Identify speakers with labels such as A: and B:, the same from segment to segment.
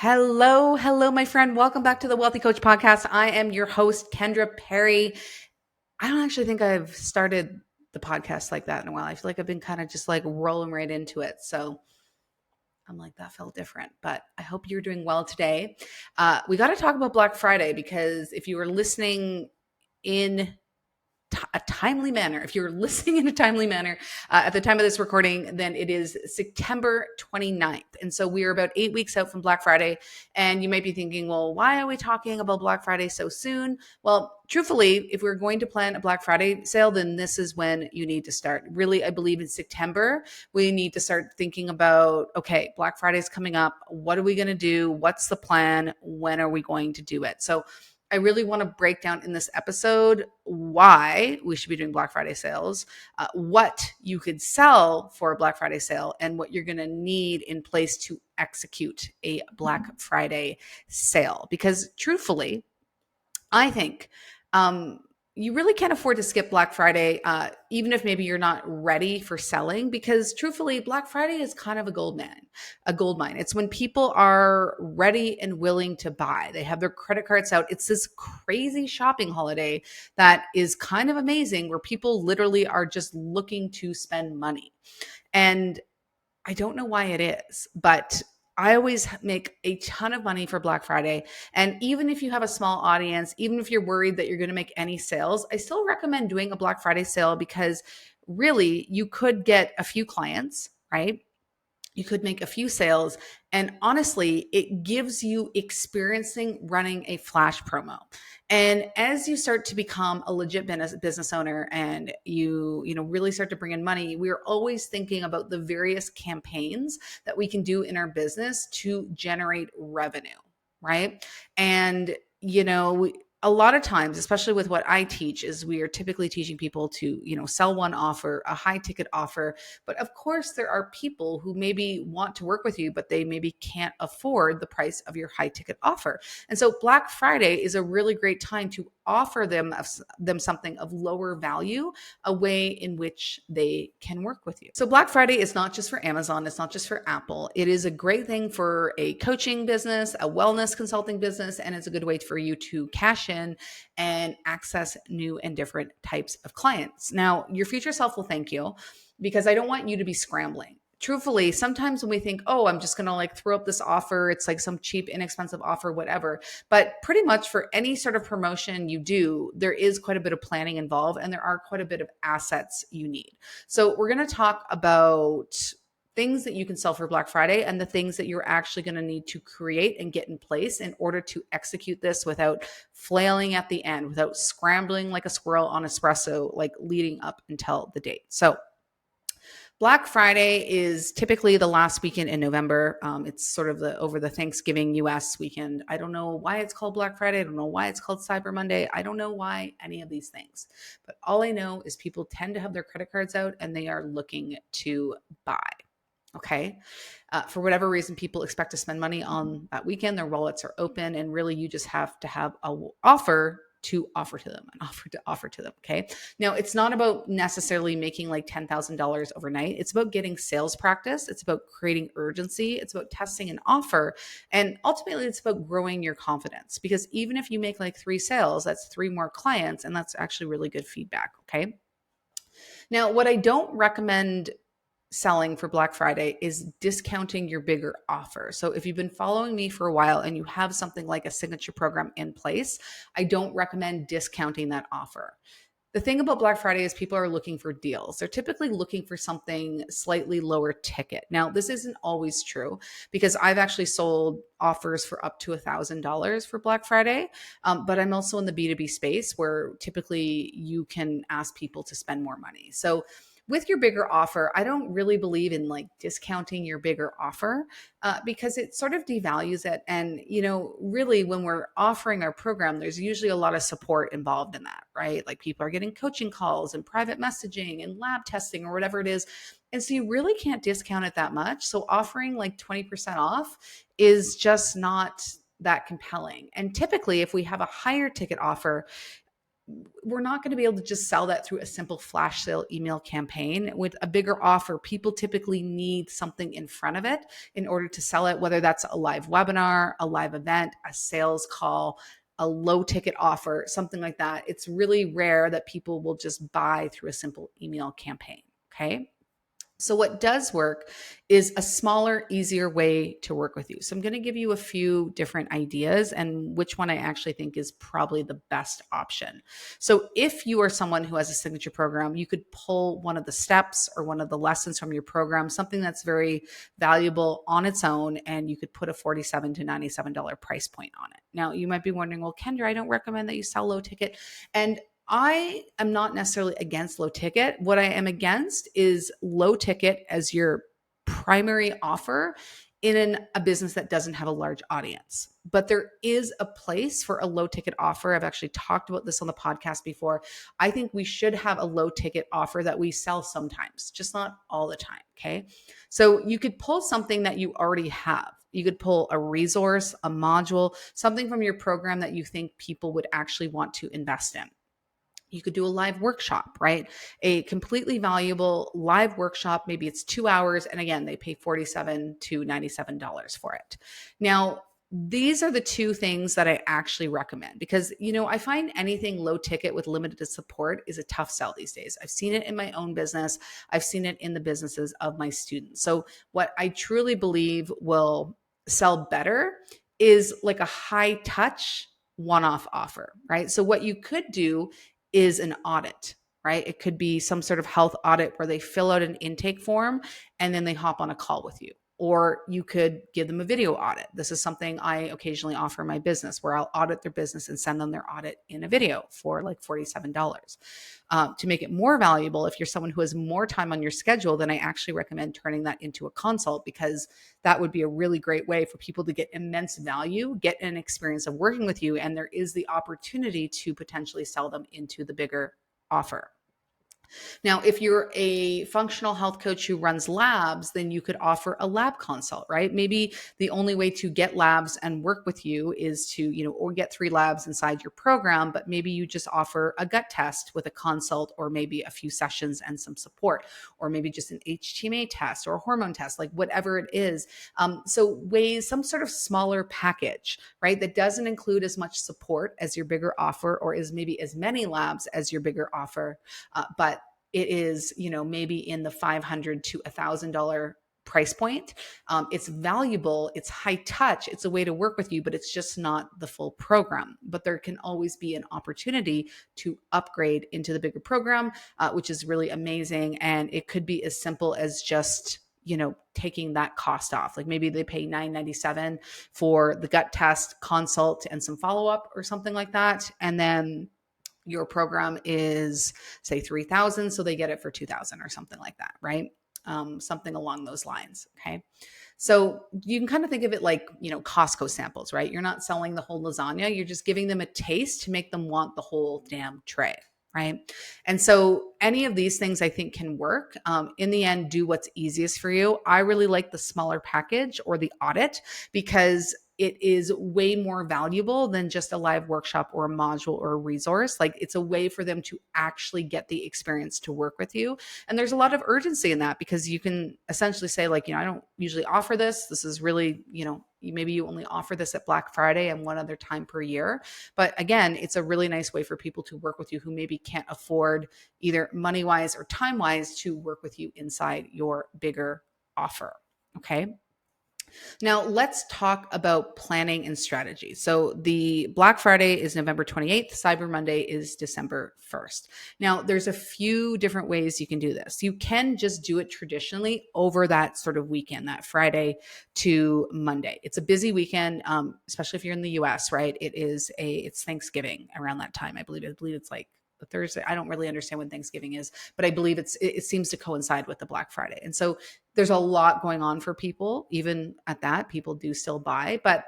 A: Hello, my friend. Welcome back to the Wealthy Coach Podcast. I am your host, Kendra Perry. I don't actually think I've started the podcast like that in a while. I feel like I've been kind of just like rolling right into it. So I'm like, that felt different, but I hope you're doing well today. We got to talk about Black Friday because if you were listening in a timely manner. If you're listening in a timely manner at the time of this recording, then it is September 29th. And so we are about 8 weeks out from Black Friday. And you might be thinking, well, why are we talking about Black Friday so soon? Well, truthfully, if we're going to plan a Black Friday sale, then this is when you need to start. Really, I believe in September, we need to start thinking about, okay, Black Friday is coming up. What are we going to do? What's the plan? When are we going to do it? So I really want to break down in this episode why we should be doing Black Friday sales, what you could sell for a Black Friday sale, and what you're going to need in place to execute a Black Friday sale. Because truthfully, I think you really can't afford to skip Black Friday, even if maybe you're not ready for selling, because truthfully, Black Friday is kind of a gold mine. It's when people are ready and willing to buy. They have their credit cards out. It's this crazy shopping holiday that is kind of amazing where people literally are just looking to spend money. And I don't know why it is, but I always make a ton of money for Black Friday. And even if you have a small audience, even if you're worried that you're going to make any sales, I still recommend doing a Black Friday sale because really you could get a few clients, right? You could make a few sales. And honestly, it gives you experiencing running a flash promo. And as you start to become a legit business owner and you really start to bring in money, we're always thinking about the various campaigns that we can do in our business to generate revenue, right? And a lot of times, especially with what I teach, is we are typically teaching people to, sell one offer, a high ticket offer. But of course, there are people who maybe want to work with you, but they maybe can't afford the price of your high ticket offer. And so Black Friday is a really great time to offer them something of lower value, a way in which they can work with you. So Black Friday is not just for Amazon. It's not just for Apple. It is a great thing for a coaching business, a wellness consulting business, and it's a good way for you to cash in and access new and different types of clients. Now, your future self will thank you because I don't want you to be scrambling. Truthfully, sometimes when we think, oh, I'm just going to like throw up this offer, it's like some cheap, inexpensive offer, whatever. But pretty much for any sort of promotion you do, there is quite a bit of planning involved and there are quite a bit of assets you need. So we're going to talk about things that you can sell for Black Friday and the things that you're actually going to need to create and get in place in order to execute this without flailing at the end, without scrambling like a squirrel on espresso, like leading up until the date. So Black Friday is typically the last weekend in November. It's sort of over the Thanksgiving US weekend. I don't know why it's called Black Friday. I don't know why it's called Cyber Monday. I don't know why any of these things. But all I know is people tend to have their credit cards out and they are looking to buy. Okay. For whatever reason, people expect to spend money on that weekend. Their wallets are open, and really, you just have to have an offer to offer to them, Okay. Now, it's not about necessarily making like $10,000 overnight. It's about getting sales practice. It's about creating urgency. It's about testing an offer. And ultimately, it's about growing your confidence because even if you make like 3 sales, that's 3 more clients. And that's actually really good feedback. Okay. Now, what I don't recommend selling for Black Friday is discounting your bigger offer. So if you've been following me for a while and you have something like a signature program in place, I don't recommend discounting that offer. The thing about Black Friday is people are looking for deals. They're typically looking for something slightly lower ticket. Now, this isn't always true because I've actually sold offers for up to $1,000 for Black Friday. But I'm also in the B2B space where typically you can ask people to spend more money. So with your bigger offer, I don't really believe in like discounting your bigger offer because it sort of devalues it. And, really when we're offering our program, there's usually a lot of support involved in that, right? Like people are getting coaching calls and private messaging and lab testing or whatever it is. And so you really can't discount it that much. So offering like 20% off is just not that compelling. And typically, if we have a higher ticket offer, we're not going to be able to just sell that through a simple flash sale email campaign. With a bigger offer, people typically need something in front of it in order to sell it, whether that's a live webinar, a live event, a sales call, a low ticket offer, something like that. It's really rare that people will just buy through a simple email campaign. Okay. So what does work is a smaller, easier way to work with you. So I'm going to give you a few different ideas and which one I actually think is probably the best option. So if you are someone who has a signature program, you could pull one of the steps or one of the lessons from your program, something that's very valuable on its own, and you could put a $47 to $97 price point on it. Now, you might be wondering, well, Kendra, I don't recommend that you sell low ticket. And I am not necessarily against low ticket. What I am against is low ticket as your primary offer in a business that doesn't have a large audience. But there is a place for a low ticket offer. I've actually talked about this on the podcast before. I think we should have a low ticket offer that we sell sometimes, just not all the time. Okay. So you could pull something that you already have. You could pull a resource, a module, something from your program that you think people would actually want to invest in. You could do a live workshop, right? A completely valuable live workshop. Maybe it's 2 hours. And again, they pay $47 to $97 for it. Now, these are the two things that I actually recommend because, I find anything low ticket with limited support is a tough sell these days. I've seen it in my own business. I've seen it in the businesses of my students. So what I truly believe will sell better is like a high touch one-off offer, right? So what you could do is an audit, right? It could be some sort of health audit where they fill out an intake form and then they hop on a call with you. Or you could give them a video audit. This is something I occasionally offer in my business where I'll audit their business and send them their audit in a video for like $47. To make it more valuable, if you're someone who has more time on your schedule, then I actually recommend turning that into a consult because that would be a really great way for people to get immense value, get an experience of working with you, and there is the opportunity to potentially sell them into the bigger offer. Now, if you're a functional health coach who runs labs, then you could offer a lab consult, right? Maybe the only way to get labs and work with you is to, or get 3 labs inside your program, but maybe you just offer a gut test with a consult or maybe a few sessions and some support, or maybe just an HTMA test or a hormone test, like whatever it is. So some sort of smaller package, right? That doesn't include as much support as your bigger offer or is maybe as many labs as your bigger offer, but it is, maybe in the $500 to $1,000 price point. It's valuable, it's high touch, it's a way to work with you, but it's just not the full program. But there can always be an opportunity to upgrade into the bigger program, which is really amazing. And it could be as simple as just taking that cost off. Like maybe they pay $997 for the gut test, consult, and some follow-up or something like that. And then your program is say 3,000, so they get it for 2,000 or something like that, right? Something along those lines. Okay. So you can kind of think of it like, Costco samples, right? You're not selling the whole lasagna. You're just giving them a taste to make them want the whole damn tray. Right. And so any of these things I think can work. In the end, do what's easiest for you. I really like the smaller package or the audit because it is way more valuable than just a live workshop or a module or a resource. Like it's a way for them to actually get the experience to work with you. And there's a lot of urgency in that because you can essentially say like, I don't usually offer this. This is really, maybe you only offer this at Black Friday and one other time per year. But again, it's a really nice way for people to work with you who maybe can't afford either money-wise or time-wise to work with you inside your bigger offer. Okay. Now, let's talk about planning and strategy. So the Black Friday is November 28th. Cyber Monday is December 1st. Now, there's a few different ways you can do this. You can just do it traditionally over that sort of weekend, that Friday to Monday. It's a busy weekend, especially if you're in the US, right? It's Thanksgiving around that time. I believe it's like the Thursday. I don't really understand when Thanksgiving is, but I believe it seems to coincide with the Black Friday. And so there's a lot going on for people. Even at that, people do still buy, but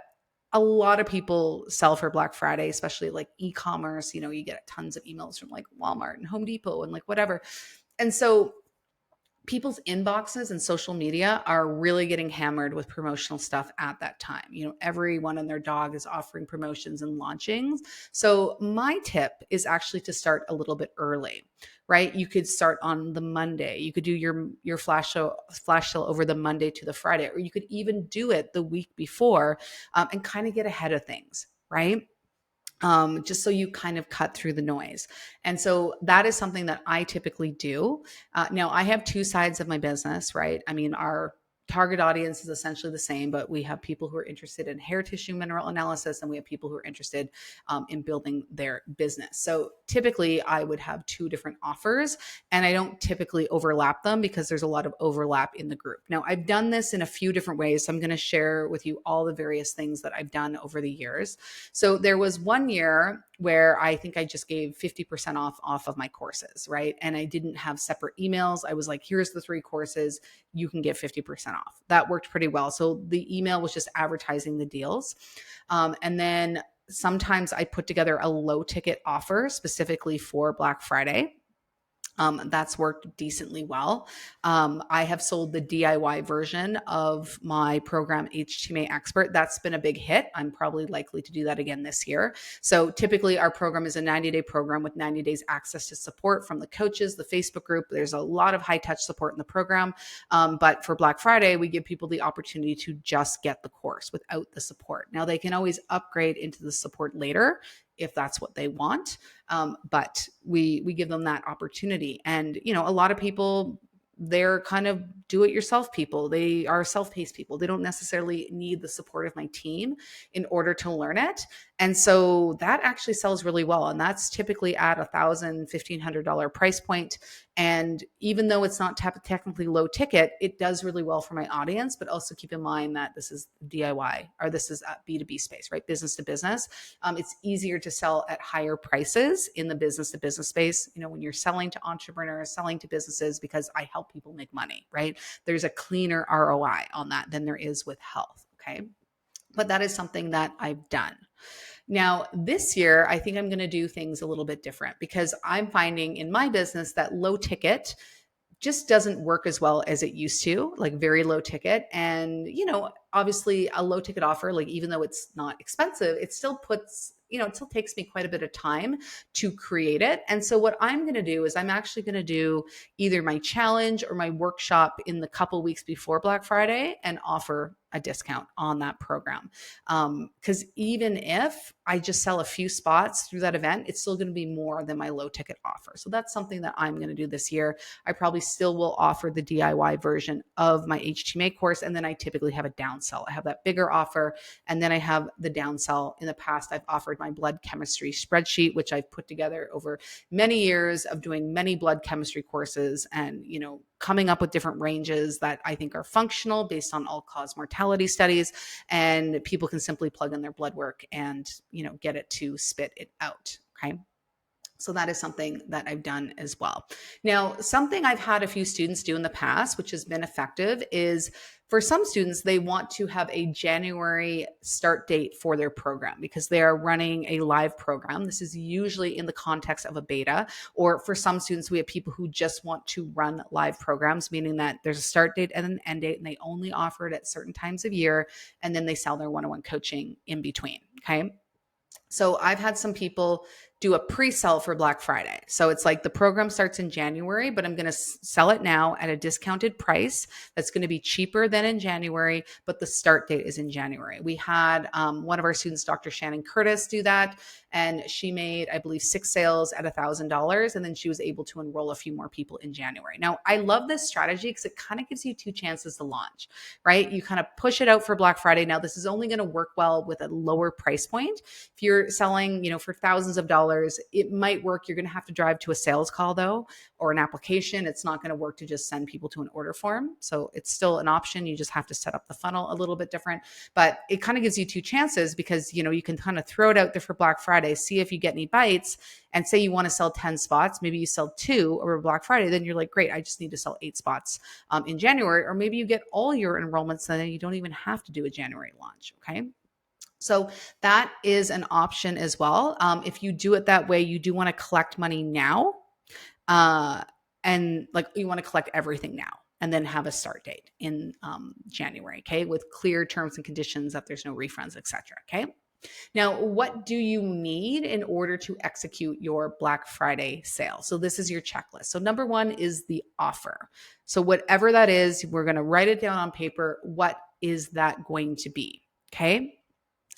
A: a lot of people sell for Black Friday, especially like e-commerce. You get tons of emails from like Walmart and Home Depot and like whatever. And so people's inboxes and social media are really getting hammered with promotional stuff at that time. Everyone and their dog is offering promotions and launchings. So my tip is actually to start a little bit early, right? You could start on the Monday. You could do your flash sale over the Monday to the Friday, or you could even do it the week before, and kind of get ahead of things, right? Just so you kind of cut through the noise. And so that is something that I typically do. Now, I have two sides of my business, right? I mean, our target audience is essentially the same, but we have people who are interested in hair tissue mineral analysis, and we have people who are interested in building their business. So typically, I would have two different offers, and I don't typically overlap them because there's a lot of overlap in the group. Now, I've done this in a few different ways. So I'm going to share with you all the various things that I've done over the years. So there was one year where I think I just gave 50% off of my courses, right? And I didn't have separate emails. I was like, here's the 3 courses, you can get 50% off. That worked pretty well. So the email was just advertising the deals. And then sometimes I put together a low ticket offer specifically for Black Friday. That's worked decently well. I have sold the DIY version of my program, HTMA Expert. That's been a big hit. I'm probably likely to do that again this year. So typically our program is a 90-day program with 90 days access to support from the coaches, the Facebook group. There's a lot of high touch support in the program. But for Black Friday, we give people the opportunity to just get the course without the support. Now they can always upgrade into the support later if that's what they want. But we give them that opportunity. And, a lot of people, they're kind of do-it-yourself people. They are self-paced people. They don't necessarily need the support of my team in order to learn it. And so that actually sells really well. And that's typically at $1,000, $1,500 price point. And even though it's not technically low ticket, it does really well for my audience. But also keep in mind that this is DIY, or this is a B2B space, right? Business to business. It's easier to sell at higher prices in the business to business space, when you're selling to entrepreneurs, selling to businesses, because I help people make money, right? There's a cleaner ROI on that than there is with health. Okay. But that is something that I've done. Now, this year, I think I'm going to do things a little bit different because I'm finding in my business that low ticket just doesn't work as well as it used to, like very low ticket. And, obviously a low ticket offer, like even though it's not expensive, it still puts, it still takes me quite a bit of time to create it. And so what I'm going to do is I'm actually going to do either my challenge or my workshop in the couple weeks before Black Friday and offer a discount on that program. Because even if I just sell a few spots through that event, it's still going to be more than my low ticket offer. So that's something that I'm going to do this year. I probably still will offer the DIY version of my HTMA course. And then I typically have a downsell. I have that bigger offer. And then I have the downsell. In the past, I've offered my blood chemistry spreadsheet, which I've put together over many years of doing many blood chemistry courses and, coming up with different ranges that I think are functional based on all-cause mortality studies. And people can simply plug in their blood work and, get it to spit it out. Okay. So that is something that I've done as well. Now, something I've had a few students do in the past, which has been effective, is for some students, they want to have a January start date for their program because they are running a live program. This is usually in the context of a beta, or for some students, we have people who just want to run live programs, meaning that there's a start date and an end date, and they only offer it at certain times of year, and then they sell their one-on-one coaching in between. Okay. So I've had some people do a pre-sell for Black Friday. So it's like the program starts in January, but I'm going to sell it now at a discounted price that's going to be cheaper than in January, but the start date is in January. We had one of our students, Dr. Shannon Curtis, do that. And she made, I believe, 6 sales at $1,000. And then she was able to enroll a few more people in January. Now, I love this strategy because it kind of gives you 2 chances to launch, right? You kind of push it out for Black Friday. Now, this is only going to work well with a lower price point. If you're selling, for thousands of dollars, it might work. You're going to have to drive to a sales call though, or an application. It's not going to work to just send people to an order form. So it's still an option. You just have to set up the funnel a little bit different, but it kind of gives you 2 chances because, you can kind of throw it out there for Black Friday, see if you get any bites, and say you want to sell 10 spots. Maybe you sell 2 over Black Friday. Then you're like, great, I just need to sell 8 spots in January. Or maybe you get all your enrollments, then you don't even have to do a January launch. Okay. So that is an option as well. If you do it that way, you do want to collect money now. And like you want to collect everything now and then have a start date in January, okay, with clear terms and conditions that there's no refunds, etc. Okay. Now, what do you need in order to execute your Black Friday sale? So this is your checklist. So number one is the offer. So whatever that is, we're going to write it down on paper. What is that going to be? Okay.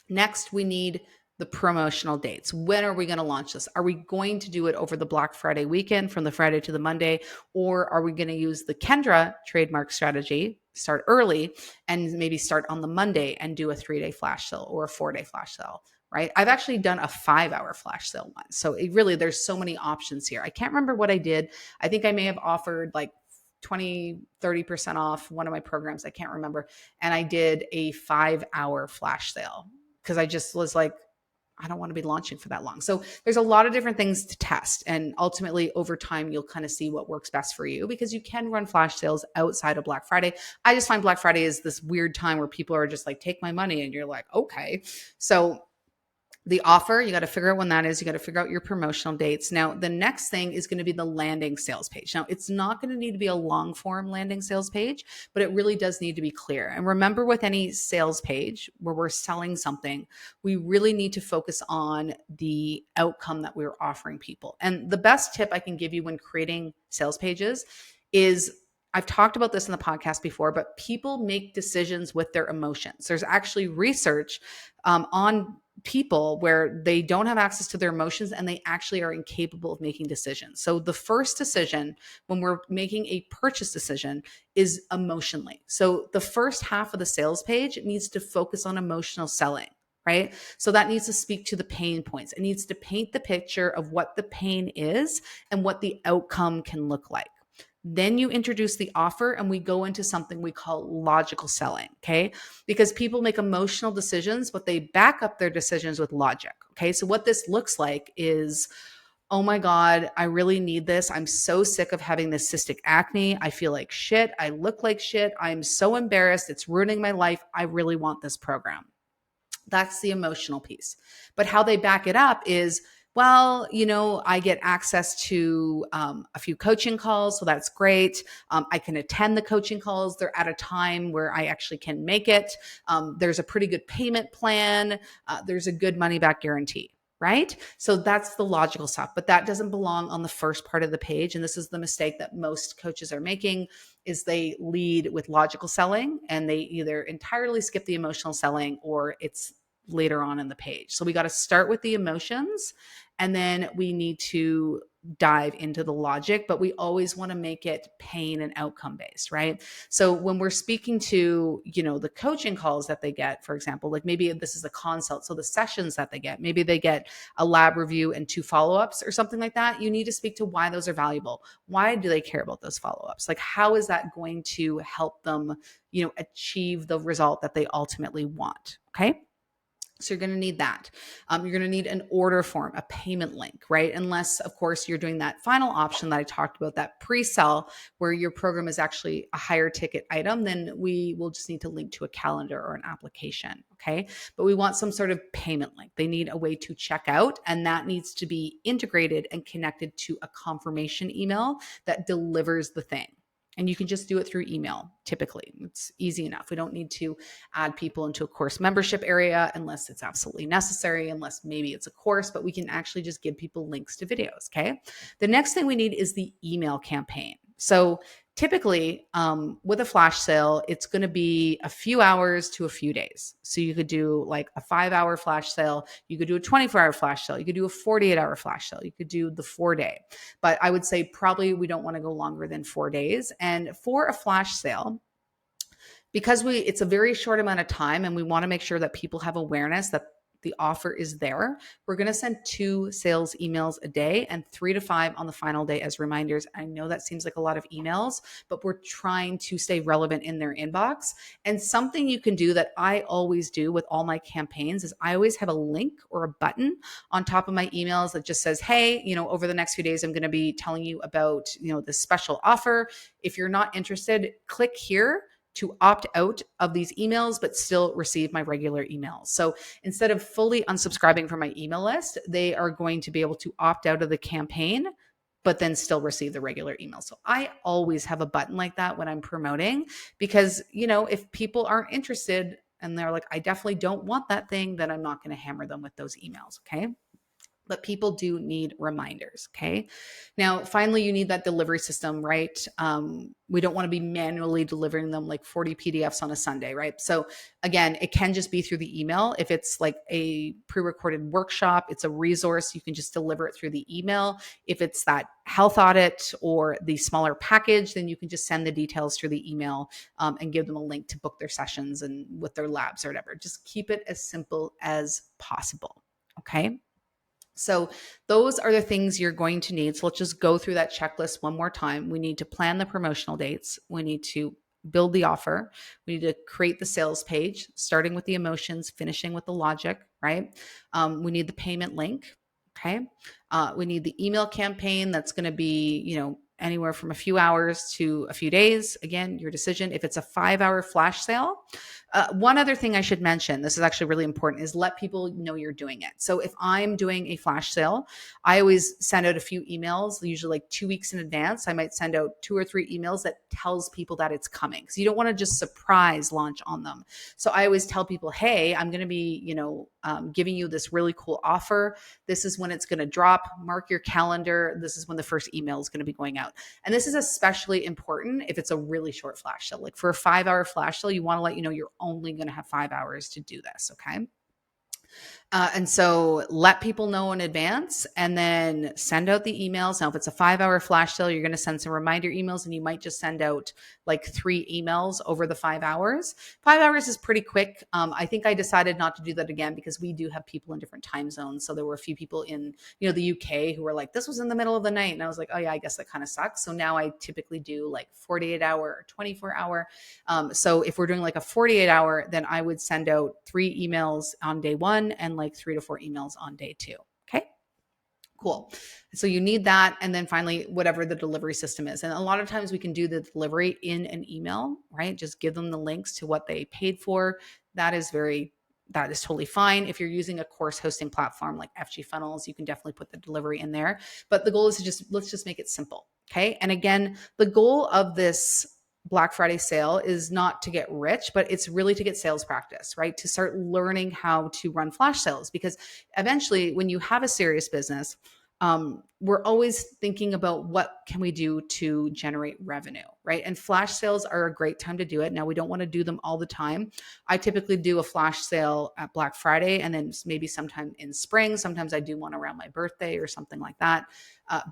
A: Next, we need the promotional dates. When are we going to launch this? Are we going to do it over the Black Friday weekend from the Friday to the Monday? Or are we going to use the Kendra trademark strategy, start early and maybe start on the Monday and do a 3-day flash sale or a 4-day flash sale? Right. I've actually done a 5-hour flash sale once. So it really, there's so many options here. I can't remember what I did. I think I may have offered like 20-30% off one of my programs. I can't remember. And I did a 5-hour flash sale because I just was like, I don't want to be launching for that long. So there's a lot of different things to test. And ultimately, over time, you'll kind of see what works best for you because you can run flash sales outside of Black Friday. I just find Black Friday is this weird time where people are just like, take my money. And you're like, okay. So the offer, you got to figure out when that is. You got to figure out your promotional dates. Now, the next thing is going to be the landing sales page. Now, it's not going to need to be a long form landing sales page, but it really does need to be clear. And remember, with any sales page where we're selling something, we really need to focus on the outcome that we're offering people. And the best tip I can give you when creating sales pages is, I've talked about this in the podcast before, but people make decisions with their emotions. There's actually research on people where they don't have access to their emotions and they actually are incapable of making decisions. So the first decision when we're making a purchase decision is emotionally. So the first half of the sales page needs to focus on emotional selling, right? So that needs to speak to the pain points. It needs to paint the picture of what the pain is and what the outcome can look like. Then you introduce the offer and we go into something we call logical selling, okay? Because people make emotional decisions, but they back up their decisions with logic, okay? So what this looks like is, oh my God, I really need this. I'm so sick of having this cystic acne. I feel like shit. I look like shit. I'm so embarrassed. It's ruining my life. I really want this program. That's the emotional piece. But how they back it up is, well, I get access to a few coaching calls, so that's great. I can attend the coaching calls. They're at a time where I actually can make it. There's a pretty good payment plan. There's a good money back guarantee, right? So that's the logical stuff, but that doesn't belong on the first part of the page. And this is the mistake that most coaches are making, is they lead with logical selling and they either entirely skip the emotional selling or it's later on in the page. So we got to start with the emotions and then we need to dive into the logic, but we always want to make it pain and outcome based, right? So when we're speaking to, the coaching calls that they get, for example, like maybe this is a consult. So the sessions that they get, maybe they get a lab review and 2 follow-ups or something like that. You need to speak to why those are valuable. Why do they care about those follow-ups? Like, how is that going to help them, achieve the result that they ultimately want? Okay. So you're going to need that. You're going to need an order form, a payment link, right? Unless, of course, you're doing that final option that I talked about, that pre-sell, where your program is actually a higher ticket item, then we will just need to link to a calendar or an application, okay? But we want some sort of payment link. They need a way to check out, and that needs to be integrated and connected to a confirmation email that delivers the thing. And you can just do it through email. Typically, it's easy enough. We don't need to add people into a course membership area unless it's absolutely necessary, unless maybe it's a course, but we can actually just give people links to videos. Okay. The next thing we need is the email campaign. So typically with a flash sale, it's going to be a few hours to a few days. So you could do like a 5-hour flash sale. You could do a 24-hour flash sale. You could do a 48-hour flash sale. You could do the 4-day. But I would say probably we don't want to go longer than 4 days. And for a flash sale, because it's a very short amount of time and we want to make sure that people have awareness that the offer is there, we're going to send 2 sales emails a day and 3 to 5 on the final day as reminders. I know that seems like a lot of emails, but we're trying to stay relevant in their inbox. And something you can do that I always do with all my campaigns is I always have a link or a button on top of my emails that just says, hey, over the next few days, I'm going to be telling you about, this special offer. If you're not interested, click here to opt out of these emails, but still receive my regular emails. So instead of fully unsubscribing from my email list, they are going to be able to opt out of the campaign but then still receive the regular email. So I always have a button like that when I'm promoting, because, if people aren't interested and they're like, I definitely don't want that thing, then I'm not going to hammer them with those emails. Okay. But people do need reminders. Okay. Now, finally, you need that delivery system, right? We don't want to be manually delivering them like 40 PDFs on a Sunday, right? So again, it can just be through the email. If it's like a pre-recorded workshop, it's a resource, you can just deliver it through the email. If it's that health audit or the smaller package, then you can just send the details through the email, and give them a link to book their sessions and with their labs or whatever. Just keep it as simple as possible. Okay. So those are the things you're going to need. So let's just go through that checklist one more time. We need to plan the promotional dates. We need to build the offer. We need to create the sales page, starting with the emotions, finishing with the logic, right? We need the payment link. Okay. We need the email campaign that's going to be, anywhere from a few hours to a few days. Again, your decision. If it's a 5-hour flash sale, one other thing I should mention, this is actually really important, is let people know you're doing it. So if I'm doing a flash sale, I always send out a few emails, usually like 2 weeks in advance. I might send out 2 or 3 emails that tells people that it's coming. So you don't want to just surprise launch on them. So I always tell people, hey, I'm going to be, giving you this really cool offer. This is when it's going to drop. Mark your calendar. This is when the first email is going to be going out. And this is especially important if it's a really short flash sale. Like for a 5-hour flash sale, you want to let you know you're only going to have 5 hours to do this. Okay. And so let people know in advance and then send out the emails. Now, if it's a 5-hour flash sale, you're going to send some reminder emails, and you might just send out like 3 emails over the 5 hours. 5 hours is pretty quick. I think I decided not to do that again because we do have people in different time zones. So there were a few people in, the UK who were like, this was in the middle of the night. And I was like, oh yeah, I guess that kind of sucks. So now I typically do like 48-hour or 24-hour. So if we're doing like a 48-hour, then I would send out 3 emails on day 1 and like 3 to 4 emails on day 2. Okay. Cool. So you need that. And then finally, whatever the delivery system is. And a lot of times we can do the delivery in an email, right? Just give them the links to what they paid for. That is totally fine. If you're using a course hosting platform like FG Funnels, you can definitely put the delivery in there. But the goal is let's just make it simple. Okay. And again, the goal of this Black Friday sale is not to get rich, but it's really to get sales practice, right? To start learning how to run flash sales, because eventually when you have a serious business, we're always thinking about what can we do to generate revenue, right? And flash sales are a great time to do it. Now, we don't want to do them all the time. I typically do a flash sale at Black Friday and then maybe sometime in spring. Sometimes I do one around my birthday or something like that.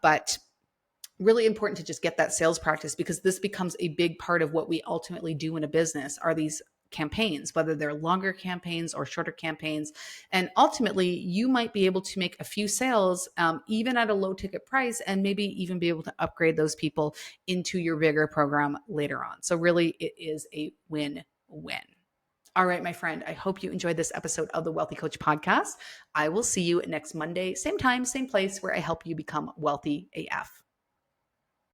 A: But really important to just get that sales practice, because this becomes a big part of what we ultimately do in a business are these campaigns, whether they're longer campaigns or shorter campaigns. And ultimately, you might be able to make a few sales, even at a low ticket price, and maybe even be able to upgrade those people into your bigger program later on. So really, it is a win-win. All right, my friend, I hope you enjoyed this episode of the Wealthy Coach podcast. I will see you next Monday, same time, same place, where I help you become wealthy AF.